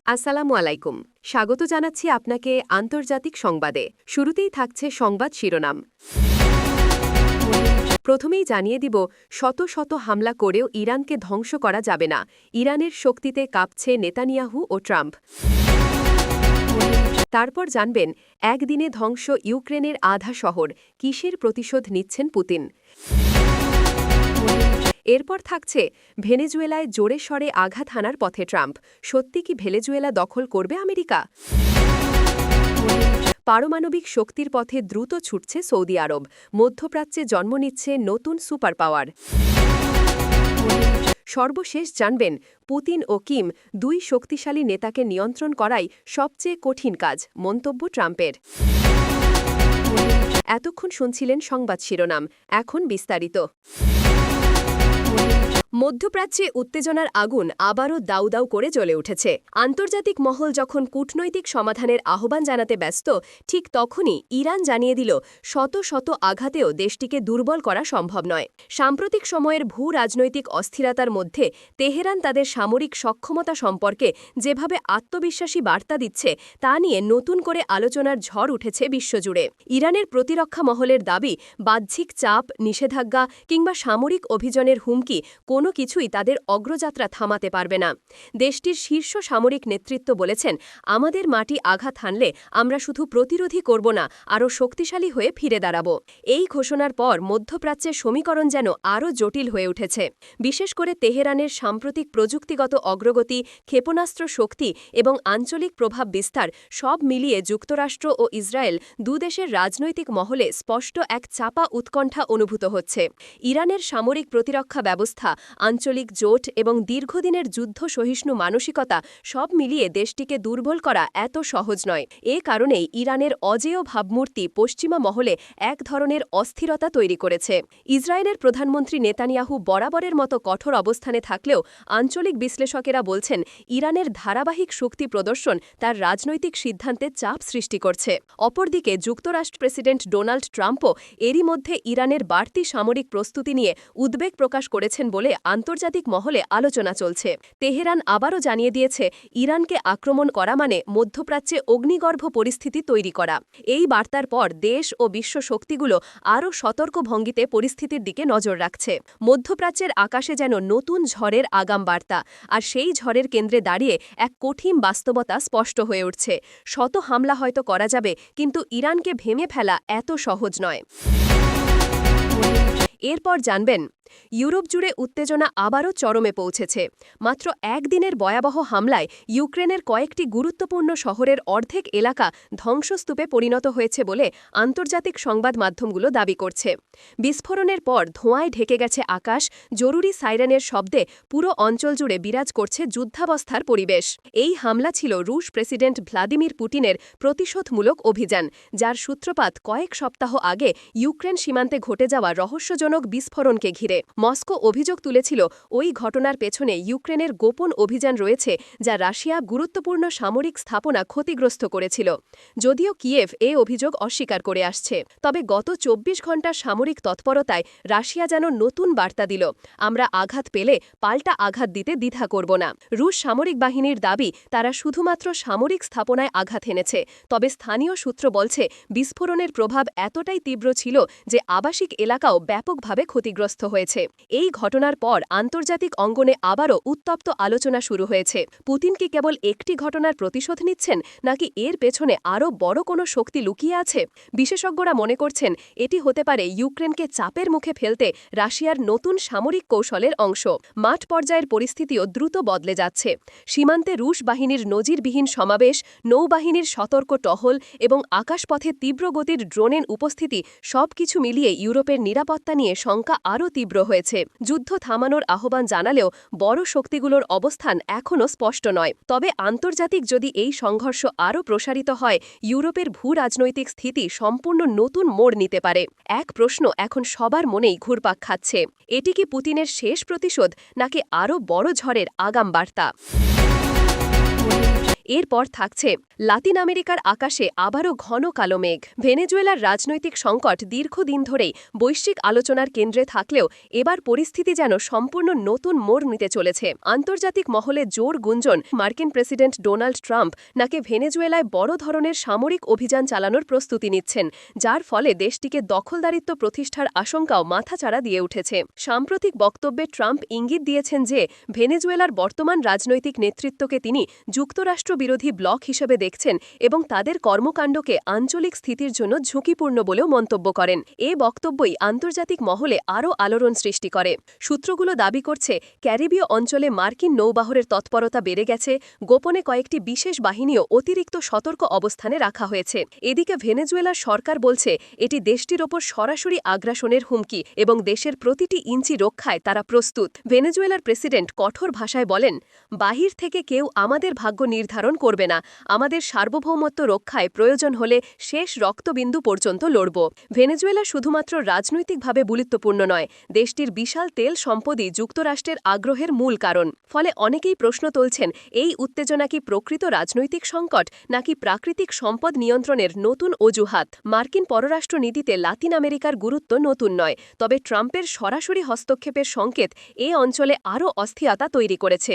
আসসালামু আলাইকুম। স্বাগত জানাচ্ছি আপনাকে আন্তর্জাতিক সংবাদে। শুরুতেই থাকছে সংবাদ শিরোনাম। প্রথমেই জানিয়ে দিব, শত শত হামলা করেও ইরানকে ধ্বংস করা যাবে না। ইরানের শক্তিতে কাঁপছে নেতানিয়াহু ও ট্রাম্প। তারপর জানবেন, একদিনে ধ্বংস ইউক্রেনের আধা শহর, কিসের প্রতিশোধ নিচ্ছেন পুতিন। এরপর থাকছে, ভেনেজুয়েলায় জোরে স্বরে আঘাত হানার পথে ট্রাম্প। সত্যি কি ভেনেজুয়েলা দখল করবে আমেরিকা? পারমাণবিক শক্তির পথে দ্রুত ছুটছে সৌদি আরব। মধ্যপ্রাচ্যে জন্ম নিচ্ছে নতুন সুপার পাওয়ার। সর্বশেষ জানবেন, পুতিন ও কিম দুই শক্তিশালী নেতাকে নিয়ন্ত্রণ করাই সবচেয়ে কঠিন কাজ, মন্তব্য ট্রাম্পের। এতক্ষণ শুনছিলেন সংবাদ শিরোনাম, এখন বিস্তারিত। মধ্যপ্রাচ্যে উত্তেজনার আগুন আবারও দাউ দাউ করে জ্বলে উঠেছে। আন্তর্জাতিক মহল যখন কূটনৈতিক সমাধানের আহ্বান জানাতে ব্যস্ত, ঠিক তখনই ইরান জানিয়ে দিল, শত শত আঘাতেও দেশটিকে দুর্বল করা সম্ভব নয়। সাম্প্রতিক সময়ের ভূ রাজনৈতিক অস্থিরতার মধ্যে তেহরান তাদের সামরিক সক্ষমতা সম্পর্কে যেভাবে আত্মবিশ্বাসী বার্তা দিচ্ছে, তা নিয়ে নতুন করে আলোচনার ঝড় উঠেছে বিশ্বজুড়ে। ইরানের প্রতিরক্ষা মহলের দাবি, বাহ্যিক চাপ, নিষেধাজ্ঞা কিংবা সামরিক অভিযানের হুমকি কোনো কিছুই তাদের অগ্রযাত্রা থামাতে পারবে না। দেশটির শীর্ষ সামরিক নেতৃত্ব বলেছেন, আমাদের মাটি আঘাত হানলে আমরা শুধু প্রতিরোধী করব না, আরও শক্তিশালী হয়ে ফিরে দাঁড়াব। এই ঘোষণার পর মধ্যপ্রাচ্যের সমীকরণ যেন আরও জটিল হয়ে উঠেছে। বিশেষ করে তেহরানের সাম্প্রতিক প্রযুক্তিগত অগ্রগতি, ক্ষেপণাস্ত্র শক্তি এবং আঞ্চলিক প্রভাব বিস্তার সব মিলিয়ে যুক্তরাষ্ট্র ও ইসরায়েল দুদেশের রাজনৈতিক মহলে স্পষ্ট এক চাপা উৎকণ্ঠা অনুভূত হচ্ছে। ইরানের সামরিক প্রতিরক্ষা ব্যবস্থা, আঞ্চলিক জোট এবং দীর্ঘদিনের যুদ্ধ সহিষ্ণু মানসিকতা সব মিলিয়ে দেশটিকে দুর্বল করা এত সহজ নয়। এ কারণেই ইরানের অজেয় ভাবমূর্তি পশ্চিমা মহলে এক ধরনের অস্থিরতা তৈরি করেছে। ইসরায়েলের প্রধানমন্ত্রী নেতানিয়াহু বরাবরের মতো কঠোর অবস্থানে থাকলেও আঞ্চলিক বিশ্লেষকেরা বলছেন, ইরানের ধারাবাহিক শক্তি প্রদর্শন তার রাজনৈতিক সিদ্ধান্তে চাপ সৃষ্টি করছে। অপরদিকে যুক্তরাষ্ট্র প্রেসিডেন্ট ডোনাল্ড ট্রাম্পও এরই মধ্যে ইরানের বাড়তি সামরিক প্রস্তুতি নিয়ে উদ্বেগ প্রকাশ করেছেন বলে আন্তর্জাতিক মহলে আলোচনা চলছে। তেহরান আবারও জানিয়ে দিয়েছে, ইরানকে আক্রমণ করা মানে মধ্যপ্রাচ্যে অগ্নিগর্ভ পরিস্থিতি তৈরি করা। এই বার্তার পর দেশ ও বিশ্ব শক্তিগুলো আরও সতর্ক ভঙ্গিতে পরিস্থিতির দিকে নজর রাখছে। মধ্যপ্রাচ্যের আকাশে যেন নতুন ঝড়ের আগাম বার্তা, আর সেই ঝড়ের কেন্দ্রে দাঁড়িয়ে এক কঠিন বাস্তবতা স্পষ্ট হয়ে উঠছে। শত হামলা হয়তো করা যাবে, কিন্তু ইরানকে ভেঙে ফেলা এত সহজ নয়। এরপর জানবেন, ইউরোপ জুড়ে উত্তেজনা আবারও চরমে পৌঁছেছে। মাত্র একদিনের ভয়াবহ হামলায় ইউক্রেনের কয়েকটি গুরুত্বপূর্ণ শহরের অর্ধেক এলাকা ধ্বংসস্তূপে পরিণত হয়েছে বলে আন্তর্জাতিক সংবাদ মাধ্যমগুলো দাবি করছে। বিস্ফোরণের পর ধোঁয়ায় ঢেকে গেছে আকাশ, জরুরি সাইরেনের শব্দে পুরো অঞ্চল জুড়ে বিরাজ করছে যুদ্ধাবস্থার পরিবেশ। এই হামলা ছিল রুশ প্রেসিডেন্ট ভ্লাদিমির পুতিনের প্রতিশোধমূলক অভিযান, যার সূত্রপাত কয়েক সপ্তাহ আগে ইউক্রেন সীমান্তে ঘটে যাওয়া রহস্যজনক বিস্ফোরণকে ঘিরে। মস্কো অভিযোগ তুলেছিল, ওই ঘটনার পেছনে ইউক্রেনের গোপন অভিযান রয়েছে, যা রাশিয়া গুরুত্বপূর্ণ সামরিক স্থাপনা ক্ষতিগ্রস্ত করেছিল। যদিও কিয়েভ এ অভিযোগ অস্বীকার করে আসছে। তবে গত ২৪ ঘণ্টার সামরিক তৎপরতায় রাশিয়া যেন নতুন বার্তা দিল, আমরা আঘাত পেলে পাল্টা আঘাত দিতে দ্বিধা করব না। রুশ সামরিক বাহিনীর দাবি, তারা শুধুমাত্র সামরিক স্থাপনায় আঘাত হেনেছে। তবে স্থানীয় সূত্র বলছে, বিস্ফোরণের প্রভাব এতটাই তীব্র ছিল যে আবাসিক এলাকাও ব্যাপকভাবে ক্ষতিগ্রস্ত হয়েছে। এই ঘটনার পর আন্তর্জাতিক অঙ্গনে আবারও উত্তপ্ত আলোচনা শুরু হয়েছে। পুতিন কি কেবল একটি ঘটনার প্রতিশোধ নিচ্ছেন, নাকি এর পেছনে আরও বড় কোনো শক্তি লুকিয়ে আছে? বিশেষজ্ঞরা মনে করছেন, এটি হতে পারে ইউক্রেনকে চাপের মুখে ফেলতে রাশিয়ার নতুন সামরিক কৌশলের অংশ। মাঠ পর্যায়ের পরিস্থিতিও দ্রুত বদলে যাচ্ছে। সীমান্তে রুশ বাহিনীর নজিরবিহীন সমাবেশ, নৌবাহিনীর সতর্ক টহল এবং আকাশপথে তীব্র গতির ড্রোনের উপস্থিতি সবকিছু মিলিয়ে ইউরোপের নিরাপত্তা নিয়ে শঙ্কা আরও তীব্র হয়েছে। যুদ্ধ থামানোর আহ্বান জানালেও বড় শক্তিগুলোর অবস্থান এখনও স্পষ্ট নয়। তবে আন্তর্জাতিক যদি এই সংঘর্ষ আরও প্রসারিত হয়, ইউরোপের ভূ রাজনৈতিক স্থিতি সম্পূর্ণ নতুন মোড় নিতে পারে। এক প্রশ্ন এখন সবার মনেই ঘুরপাক খাচ্ছে, এটি কি পুতিনের শেষ প্রতিশোধ, নাকি আরও বড় ঝড়ের আগাম বার্তা? এরপর থাকছে লাতিন আমেরিকার আকাশে আবারও ঘন কালো মেঘ। ভেনেজুয়েলার রাজনৈতিক সংকট দীর্ঘদিন ধরেই বৈশ্বিক আলোচনার কেন্দ্রে থাকলেও এবার পরিস্থিতি যেন সম্পূর্ণ নতুন মোড় নিতে চলেছে। আন্তর্জাতিক মহলে জোর গুঞ্জন মার্কিন প্রেসিডেন্ট ডোনাল্ড ট্রাম্প নাকি ভেনেজুয়েলায় বড় ধরনের সামরিক অভিযান চালানোর প্রস্তুতি নিচ্ছেন, যার ফলে দেশটিকে দখলদারিত্ব প্রতিষ্ঠার আশঙ্কাও মাথাচাড়া দিয়ে উঠেছে। সাম্প্রতিক বক্তব্যে ট্রাম্প ইঙ্গিত দিয়েছেন যে ভেনেজুয়েলার বর্তমান রাজনৈতিক নেতৃত্বকে তিনি যুক্তরাষ্ট্র বিরোধী ব্লক হিসেবে দেখছেন এবং তাদের কর্মকাণ্ডকে আঞ্চলিক স্থিতির জন্য ঝুঁকিপূর্ণ বলেও মন্তব্য করেন। এ বক্তব্যই আন্তর্জাতিক মহলে আরও আলোড়ন সৃষ্টি করে। সূত্রগুলো দাবি করছে ক্যারিবীয় অঞ্চলে মার্কিন নৌবাহরের তৎপরতা বেড়ে গেছে, গোপনে কয়েকটি বিশেষ বাহিনীও অতিরিক্ত সতর্ক অবস্থানে রাখা হয়েছে। এদিকে ভেনেজুয়েলার সরকার বলছে এটি দেশটির ওপর সরাসরি আগ্রাসনের হুমকি এবং দেশের প্রতিটি ইঞ্চি রক্ষায় তারা প্রস্তুত। ভেনেজুয়েলার প্রেসিডেন্ট কঠোর ভাষায় বলেন, বাহির থেকে কেউ আমাদের ভাগ্য নির্ধারণ করবে না, আমাদের সার্বভৌমত্ব রক্ষায় প্রয়োজন হলে শেষ রক্তবিন্দু পর্যন্ত লড়ব। ভেনেজুয়েলা শুধুমাত্র রাজনৈতিকভাবে গুরুত্বপূর্ণ নয়, দেশটির বিশাল তেল সম্পদই যুক্তরাষ্ট্রের আগ্রহের মূল কারণ। ফলে অনেকেই প্রশ্ন তুলছেন, এই উত্তেজনা কি প্রকৃত রাজনৈতিক সংকট নাকি প্রাকৃতিক সম্পদ নিয়ন্ত্রণের নতুন অজুহাত? মার্কিন পররাষ্ট্র নীতিতে লাতিন আমেরিকার গুরুত্ব নতুন নয়, তবে ট্রাম্পের সরাসরি হস্তক্ষেপের সংকেত এ অঞ্চলে আরও অস্থিরতা তৈরি করেছে।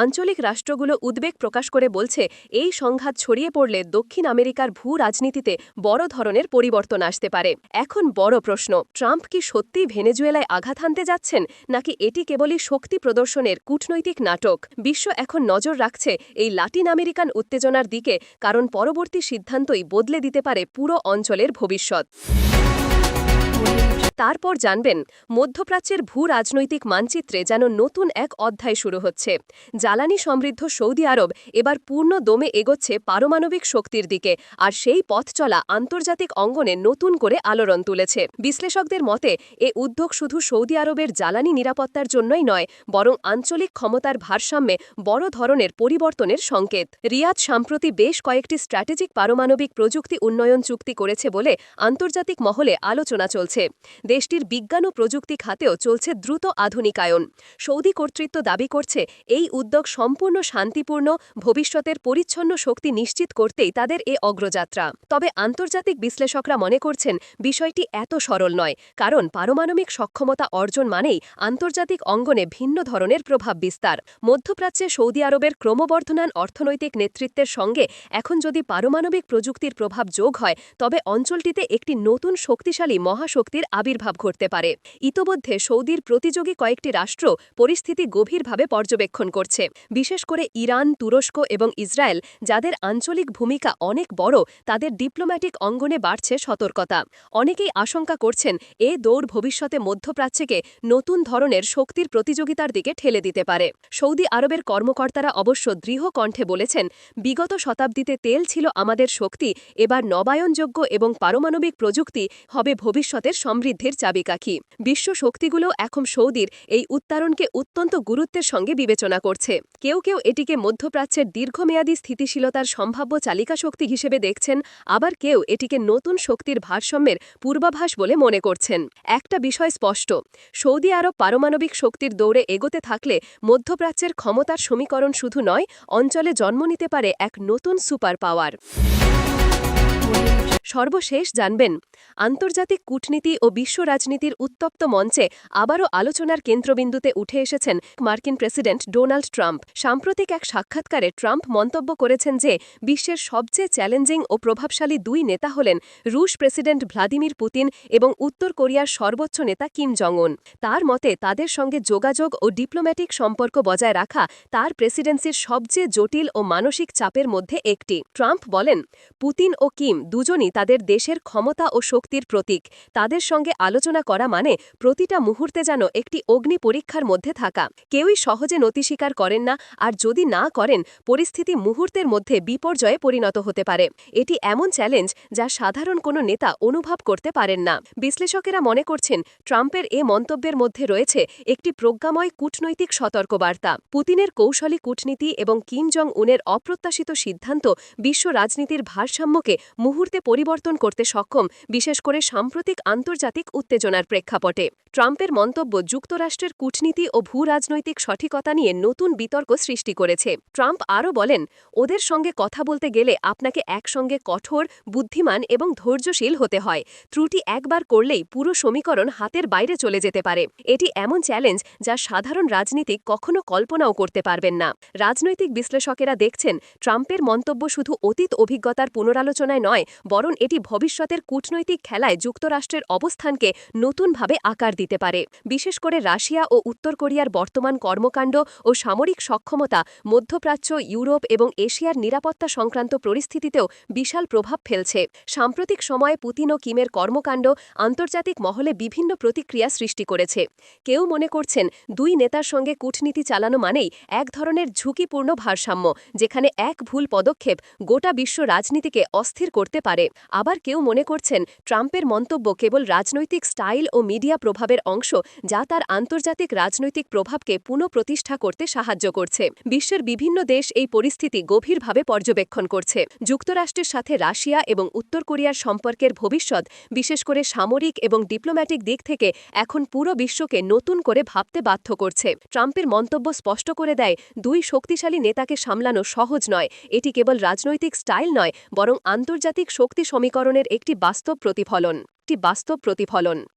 আঞ্চলিক রাষ্ট্রগুলো উদ্বেগ প্রকাশ করে বলছে এই সংঘাত ছড়িয়ে পড়লে দক্ষিণ আমেরিকার ভূ রাজনীতিতে বড় ধরনের পরিবর্তন আসতে পারে। এখন বড় প্রশ্ন, ট্রাম্প কি সত্যিই ভেনেজুয়েলায় আঘাত হানতে যাচ্ছেন নাকি এটি কেবলই শক্তি প্রদর্শনের কূটনৈতিক নাটক? বিশ্ব এখন নজর রাখছে এই লাতিন আমেরিকান উত্তেজনার দিকে, কারণ পরবর্তী সিদ্ধান্তই বদলে দিতে পারে পুরো অঞ্চলের ভবিষ্যৎ। তারপর জানবেন মধ্যপ্রাচ্যের ভূ রাজনৈতিক মানচিত্রে যেন নতুন এক অধ্যায় শুরু হচ্ছে। জ্বালানি সমৃদ্ধ সৌদি আরব এবার পূর্ণ দমে এগোচ্ছে পারমাণবিক শক্তির দিকে, আর সেই পথ চলা আন্তর্জাতিক অঙ্গনে নতুন করে আলোড়ন তুলেছে। বিশ্লেষকদের মতে এ উদ্যোগ শুধু সৌদি আরবের জ্বালানি নিরাপত্তার জন্যই নয়, বরং আঞ্চলিক ক্ষমতার ভারসাম্যে বড় ধরনের পরিবর্তনের সংকেত। রিয়াদ সম্প্রতি বেশ কয়েকটি স্ট্র্যাটেজিক পারমাণবিক প্রযুক্তি উন্নয়ন চুক্তি করেছে বলে আন্তর্জাতিক মহলে আলোচনা চলছে। দেশটির বিজ্ঞান ও প্রযুক্তি খাতেও চলছে দ্রুত আধুনিকায়ন। সৌদি কর্তৃত্ব দাবি করছে এই উদ্যোগ সম্পূর্ণ শান্তিপূর্ণ, ভবিষ্যতের পরিচ্ছন্ন শক্তি নিশ্চিত করতেই তাদের এ অগ্রযাত্রা। তবে আন্তর্জাতিক বিশ্লেষকরা মনে করছেন বিষয়টি এত সরল নয়, কারণ পারমাণবিক সক্ষমতা অর্জন মানেই আন্তর্জাতিক অঙ্গনে ভিন্ন ধরনের প্রভাব বিস্তার। মধ্যপ্রাচ্যে সৌদি আরবের ক্রমবর্ধমান অর্থনৈতিক নেতৃত্বের সঙ্গে এখন যদি পারমাণবিক প্রযুক্তির প্রভাব যোগ হয়, তবে অঞ্চলটিতে একটি নতুন শক্তিশালী মহাশক্তির আবির্ভাব ঘটতে পারে। ইতোমধ্যে সৌদির প্রতিযোগী কয়েকটি রাষ্ট্র পরিস্থিতি গভীরভাবে পর্যবেক্ষণ করছে, বিশেষ করে ইরান, তুরস্ক এবং ইসরায়েল, যাদের আঞ্চলিক ভূমিকা অনেক বড়। তাদের ডিপ্লোম্যাটিক অঙ্গনে বাড়ছে সতর্কতা। অনেকেই আশঙ্কা করছেন এ দৌড় ভবিষ্যতে মধ্যপ্রাচ্যকে নতুন ধরনের শক্তির প্রতিযোগিতার দিকে ঠেলে দিতে পারে। সৌদি আরবের কর্মকর্তারা অবশ্য দৃঢ় কণ্ঠে বলেছেন, বিগত শতাব্দীতে তেল ছিল আমাদের শক্তি, এবার নবায়নযোগ্য এবং পারমাণবিক প্রযুক্তি হবে ভবিষ্যতের সমৃদ্ধির চাবিকাঠি। বিশ্ব শক্তিগুলো এখন সৌদির এই উত্তরণকে অত্যন্ত গুরুত্বের সঙ্গে বিবেচনা করছে। কেউ কেউ এটিকে মধ্যপ্রাচ্যের দীর্ঘমেয়াদী স্থিতিশীলতার সম্ভাব্য চালিকা শক্তি হিসেবে দেখছেন, আবার কেউ এটিকে নতুন শক্তির ভারসাম্যের পূর্বাভাস বলে মনে করছেন। একটা বিষয় স্পষ্ট, সৌদি আরব পারমাণবিক শক্তির দৌড়ে এগোতে থাকলে মধ্যপ্রাচ্যের ক্ষমতার সমীকরণ শুধু নয়, অঞ্চলে জন্ম নিতে পারে এক নতুন সুপার পাওয়ার। সর্বশেষ জানবেন আন্তর্জাতিক কূটনীতি ও বিশ্ব রাজনীতির উত্তপ্ত মঞ্চে আবারও আলোচনার কেন্দ্রবিন্দুতে উঠে এসেছেন মার্কিন প্রেসিডেন্ট ডোনাল্ড ট্রাম্প। সাম্প্রতিক এক সাক্ষাৎকারে ট্রাম্প মন্তব্য করেছেন যে বিশ্বের সবচেয়ে চ্যালেঞ্জিং ও প্রভাবশালী দুই নেতা হলেন রুশ প্রেসিডেন্ট ভ্লাদিমির পুতিন এবং উত্তর কোরিয়ার সর্বোচ্চ নেতা কিম জং উন। তার মতে তাদের সঙ্গে যোগাযোগ ও ডিপ্লোম্যাটিক সম্পর্ক বজায় রাখা তার প্রেসিডেন্সির সবচেয়ে জটিল ও মানসিক চাপের মধ্যে একটি। ট্রাম্প বলেন, পুতিন ও কিম দুজনই তাদের দেশের ক্ষমতা ও শক্তির প্রতীক। তাদের সঙ্গে আলোচনা করা মানে প্রতিটা মুহূর্তে যেন একটি অগ্নি পরীক্ষার মধ্যে থাকা। কেউই সহজে নতি স্বীকার করেন না, আর যদি না করেন পরিস্থিতি মুহূর্তের মধ্যে বিপর্যয়ে পরিণত হতে পারে। এটি এমন চ্যালেঞ্জ যা সাধারণ কোনো নেতা অনুভব করতে পারেন না। বিশ্লেষকেরা মনে করছেন ট্রাম্পের এ মন্তব্যের মধ্যে রয়েছে একটি প্রজ্ঞাময় কূটনৈতিক সতর্কবার্তা। পুতিনের কৌশলী কূটনীতি এবং কিম জং উনের অপ্রত্যাশিত সিদ্ধান্ত বিশ্ব রাজনীতির ভারসাম্যকে মুহূর্তে পরিবর্তন করতে সক্ষম, বিশেষ করে সাম্প্রতিক আন্তর্জাতিক উত্তেজনার প্রেক্ষাপটে। ট্রাম্পের মন্তব্য যুক্তরাষ্ট্রের কূটনীতি ও ভূ-রাজনৈতিক সঠিকতা নিয়ে নতুন বিতর্ক সৃষ্টি করেছে। ট্রাম্প আরও বলেন, ওদের সঙ্গে কথা বলতে গেলে আপনাকে একসঙ্গে কঠোর, বুদ্ধিমান এবং ধৈর্যশীল হতে হয়। ত্রুটি একবার করলেই পুরো সমীকরণ হাতের বাইরে চলে যেতে পারে। এটি এমন চ্যালেঞ্জ যা সাধারণ রাজনীতিক কখনো কল্পনাও করতে পারবেন না। রাজনৈতিক বিশ্লেষকেরা দেখছেন, ট্রাম্পের মন্তব্য শুধু অতীত অভিজ্ঞতার পুনরালোচনায় নয়, বরং এটি ভবিষ্যতের কূটনৈতিক খেলায় যুক্তরাষ্ট্রের অবস্থানকে নতুনভাবে আকার দিতে পারে। বিশেষ করে রাশিয়া ও উত্তর কোরিয়ার বর্তমান কর্মকাণ্ড ও সামরিক সক্ষমতা মধ্যপ্রাচ্য, ইউরোপ এবং এশিয়ার নিরাপত্তা সংক্রান্ত পরিস্থিতিতেও বিশাল প্রভাব ফেলছে। সাম্প্রতিক সময়ে পুতিন ও কিমের কর্মকাণ্ড আন্তর্জাতিক মহলে বিভিন্ন প্রতিক্রিয়া সৃষ্টি করেছে। কেউ মনে করছেন, দুই নেতার সঙ্গে কূটনীতি চালানো মানেই এক ধরনের ঝুঁকিপূর্ণ ভারসাম্য, যেখানে এক ভুল পদক্ষেপ গোটা বিশ্ব রাজনীতিকে অস্থির করতে পারে। আবার কেউ মনে করছেন, ট্রাম্পের মন্তব্য কেবল রাজনৈতিক স্টাইল ও মিডিয়া প্রভাবের অংশ, যা তার আন্তর্জাতিক রাজনৈতিক প্রভাবকে পুনঃপ্রতিষ্ঠা করতে সাহায্য করছে। বিশ্বের বিভিন্ন দেশ এই পরিস্থিতি গভীরভাবে পর্যবেক্ষণ করছে। যুক্তরাষ্ট্রের সাথে রাশিয়া এবং উত্তর কোরিয়ার সম্পর্কের ভবিষ্যৎ, বিশেষ করে সামরিক এবং ডিপ্লোম্যাটিক দিক থেকে, এখন পুরো বিশ্বকে নতুন করে ভাবতে বাধ্য করছে। ট্রাম্পের মন্তব্য স্পষ্ট করে দেয়, দুই শক্তিশালী নেতাকে সামলানো সহজ নয়। এটি কেবল রাজনৈতিক স্টাইল নয়, বরং আন্তর্জাতিক শক্তি সমীকরণের একটি বাস্তব প্রতিফলন।